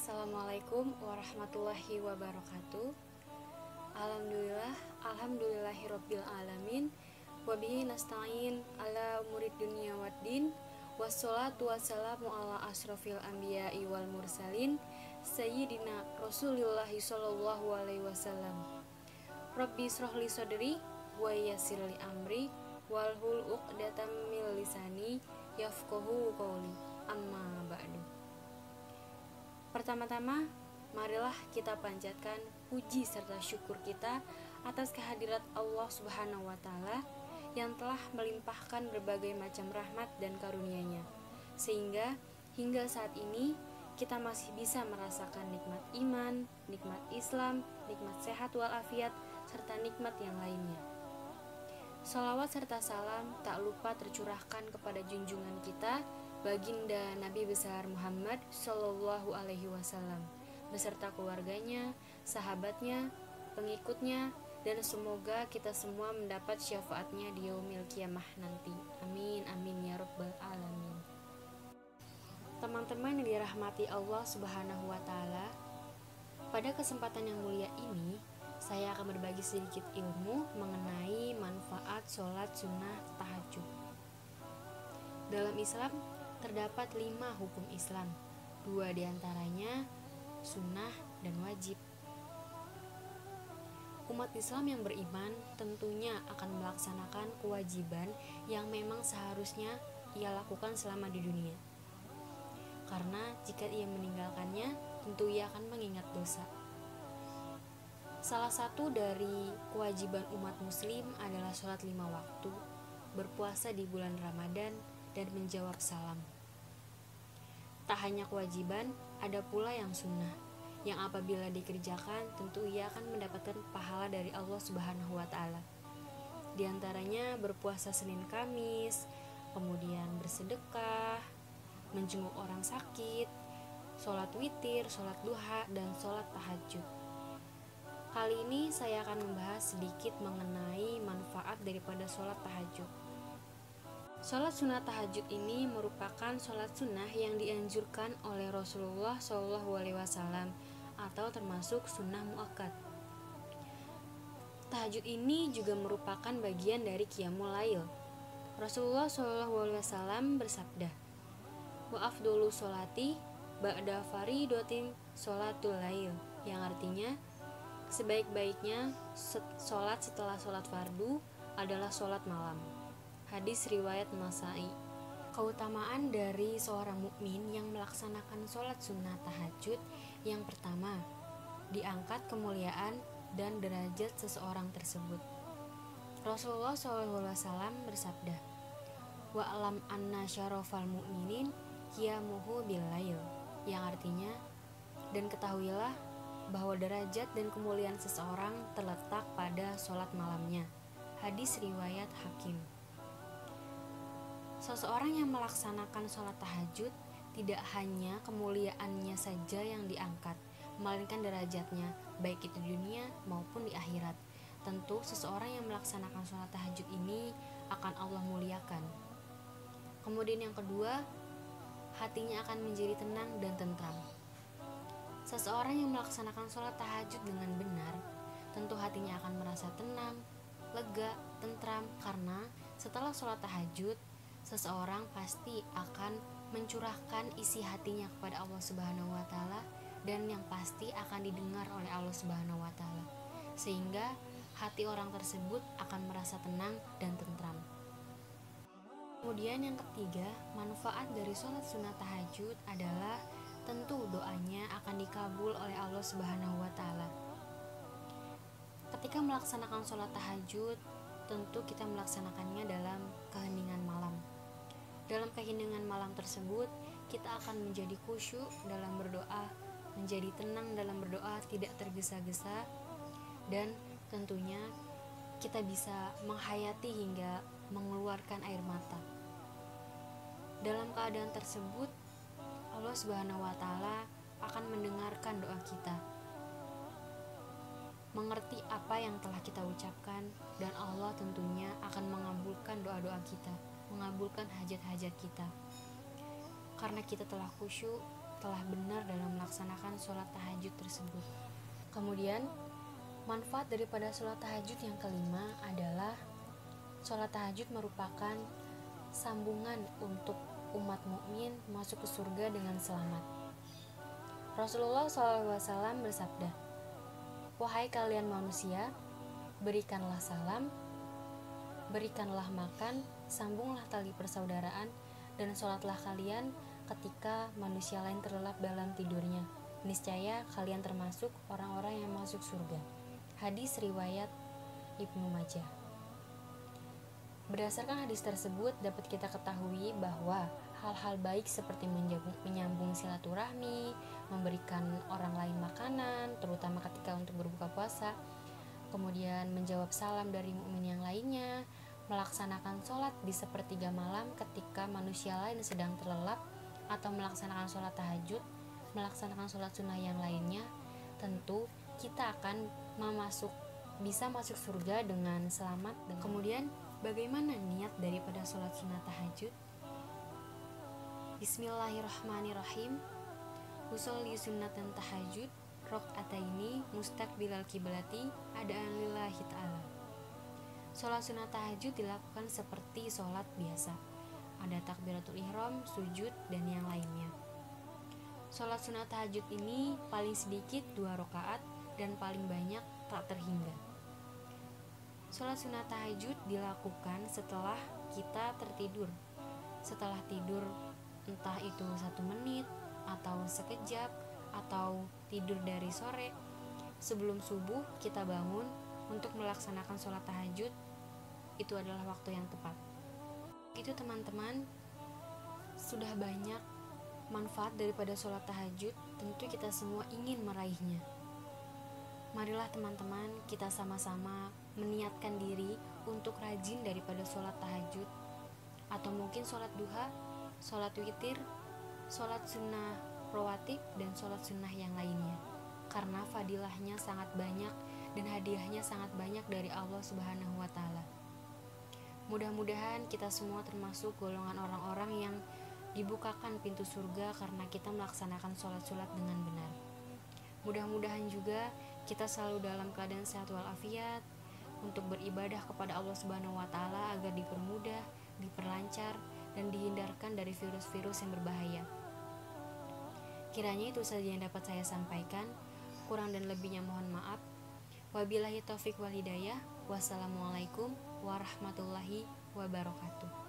Assalamualaikum warahmatullahi wabarakatuh. Alhamdulillahirabbil alamin. Wabihi nasta'in ala umurid dunya waddin. Wassalatu wassalamu ala asrofil anbiya'i wal mursalin Sayyidina Rasulillahi sallallahu alaihi wasallam. Rabbi shrahli sadri wa yassirli amri walhul uqdatam min lisani yafqahu qawli. Amma ba'du. Pertama-tama, marilah kita panjatkan puji serta syukur kita atas kehadirat Allah Subhanahu wa Ta'ala yang telah melimpahkan berbagai macam rahmat dan karunia-Nya, sehingga hingga saat ini kita masih bisa merasakan nikmat iman, nikmat Islam, nikmat sehat walafiat, serta nikmat yang lainnya. Shalawat serta salam tak lupa tercurahkan kepada junjungan kita, Baginda Nabi besar Muhammad Sallallahu Alaihi Wasallam, beserta keluarganya, sahabatnya, pengikutnya, dan semoga kita semua mendapat syafaatnya di yaumil kiamah nanti. Amin, amin ya rabbal alamin. Teman-teman yang dirahmati Allah Subhanahu wa Ta'ala, pada kesempatan yang mulia ini, saya akan berbagi sedikit ilmu mengenai manfaat sholat sunnah tahajud. Dalam Islam, terdapat 5 hukum Islam, 2 diantaranya sunnah dan wajib. Umat Islam yang beriman tentunya akan melaksanakan kewajiban yang memang seharusnya ia lakukan selama di dunia. Karena jika ia meninggalkannya, tentu ia akan mengingat dosa. Salah satu dari kewajiban umat muslim adalah sholat 5 waktu, berpuasa di bulan Ramadan, dan menjawab salam. Tak hanya kewajiban, ada pula yang sunnah, yang apabila dikerjakan tentu ia akan mendapatkan pahala dari Allah Subhanahu wa Ta'ala. Di antaranya berpuasa Senin Kamis, kemudian bersedekah, menjenguk orang sakit, sholat witir, sholat duha, dan sholat tahajud. Kali ini saya akan membahas sedikit mengenai manfaat daripada sholat tahajud. Sholat sunnah tahajud ini merupakan sholat sunnah yang dianjurkan oleh Rasulullah SAW atau termasuk sunnah muakkad. Tahajud ini juga merupakan bagian dari qiyamul lail. Rasulullah SAW bersabda, "Wa afdolu sholati ba'da faridotin sholatul lail," yang artinya sebaik-baiknya sholat setelah sholat fardu adalah sholat malam. Hadis riwayat Nasa'i. Keutamaan dari seorang mukmin yang melaksanakan sholat sunnah tahajud, yang pertama, diangkat kemuliaan dan derajat seseorang tersebut. Rasulullah SAW bersabda, "Wa alam anna syarafal mu'minin qiyamuhu bil lail," yang artinya, dan ketahuilah bahwa derajat dan kemuliaan seseorang terletak pada sholat malamnya. Hadis riwayat Hakim. Seseorang yang melaksanakan sholat tahajud tidak hanya kemuliaannya saja yang diangkat, melainkan derajatnya, baik itu di dunia maupun di akhirat. Tentu seseorang yang melaksanakan sholat tahajud ini akan Allah muliakan. Kemudian yang kedua, hatinya akan menjadi tenang dan tentram. Seseorang yang melaksanakan sholat tahajud dengan benar, tentu hatinya akan merasa tenang, lega, tentram, karena setelah sholat tahajud, seseorang pasti akan mencurahkan isi hatinya kepada Allah Subhanahu wa Ta'ala, dan yang pasti akan didengar oleh Allah Subhanahu wa Ta'ala, sehingga hati orang tersebut akan merasa tenang dan tentram. Kemudian yang ketiga, manfaat dari sholat sunnah tahajud adalah tentu doanya akan dikabul oleh Allah Subhanahu wa Ta'ala. Ketika melaksanakan sholat tahajud, tentu kita melaksanakannya dalam keheningan malam. Dalam keheningan malam tersebut, kita akan menjadi khusyuk dalam berdoa, menjadi tenang dalam berdoa, tidak tergesa-gesa, dan tentunya kita bisa menghayati hingga mengeluarkan air mata. Dalam keadaan tersebut, Allah Subhanahu wa Ta'ala akan mendengarkan doa kita, mengerti apa yang telah kita ucapkan, dan Allah tentunya akan mengabulkan doa-doa kita, mengabulkan hajat-hajat kita. Karena kita telah khusyuk, telah benar dalam melaksanakan sholat tahajud tersebut. Kemudian, manfaat daripada sholat tahajud yang kelima adalah sholat tahajud merupakan sambungan untuk umat mukmin masuk ke surga dengan selamat. Rasulullah SAW bersabda, "Wahai kalian manusia, berikanlah salam, berikanlah makan, sambunglah tali persaudaraan, dan sholatlah kalian ketika manusia lain terlelap dalam tidurnya. Niscaya kalian termasuk orang-orang yang masuk surga." Hadis riwayat Ibnu Majah. Berdasarkan hadis tersebut dapat kita ketahui bahwa hal-hal baik seperti menyambung silaturahmi, memberikan orang lain makanan, terutama ketika untuk berbuka puasa, kemudian menjawab salam dari mukmin yang lainnya, melaksanakan sholat di sepertiga malam ketika manusia lain sedang terlelap, atau melaksanakan sholat tahajud, melaksanakan sholat sunnah yang lainnya, tentu kita akan bisa masuk surga dengan selamat. Dan kemudian bagaimana niat daripada sholat sunnah tahajud? Bismillahirrahmanirrahim. Usolli sunnatan tahajud rok'ataini mustaqbilal kiblati adaan lillahi ta'ala. Sholat sunnah tahajud dilakukan seperti sholat biasa. Ada takbiratul ihram, sujud, dan yang lainnya. Sholat sunnah tahajud ini paling sedikit 2 rakaat dan paling banyak tak terhingga. Sholat sunnah tahajud dilakukan setelah kita tertidur. Setelah tidur, entah itu 1 menit atau sekejap, atau tidur dari sore, sebelum subuh kita bangun untuk melaksanakan sholat tahajud, itu adalah waktu yang tepat. Itu teman-teman, sudah banyak manfaat daripada sholat tahajud, tentu kita semua ingin meraihnya. Marilah teman-teman kita sama-sama meniatkan diri untuk rajin daripada sholat tahajud, atau mungkin sholat duha, sholat witir, sholat sunnah rawatib, dan sholat sunnah yang lainnya, karena fadilahnya sangat banyak dan hadiahnya sangat banyak dari Allah Subhanahu wa Ta'ala. Mudah-mudahan kita semua termasuk golongan orang-orang yang dibukakan pintu surga karena kita melaksanakan sholat-sholat dengan benar. Mudah-mudahan juga kita selalu dalam keadaan sehat walafiat untuk beribadah kepada Allah Subhanahu wa Ta'ala agar dipermudah, diperlancar, dan dihindarkan dari virus-virus yang berbahaya. Kiranya itu saja yang dapat saya sampaikan. Kurang dan lebihnya mohon maaf. Wabillahi taufik wal hidayah. Wassalamualaikum warahmatullahi wabarakatuh.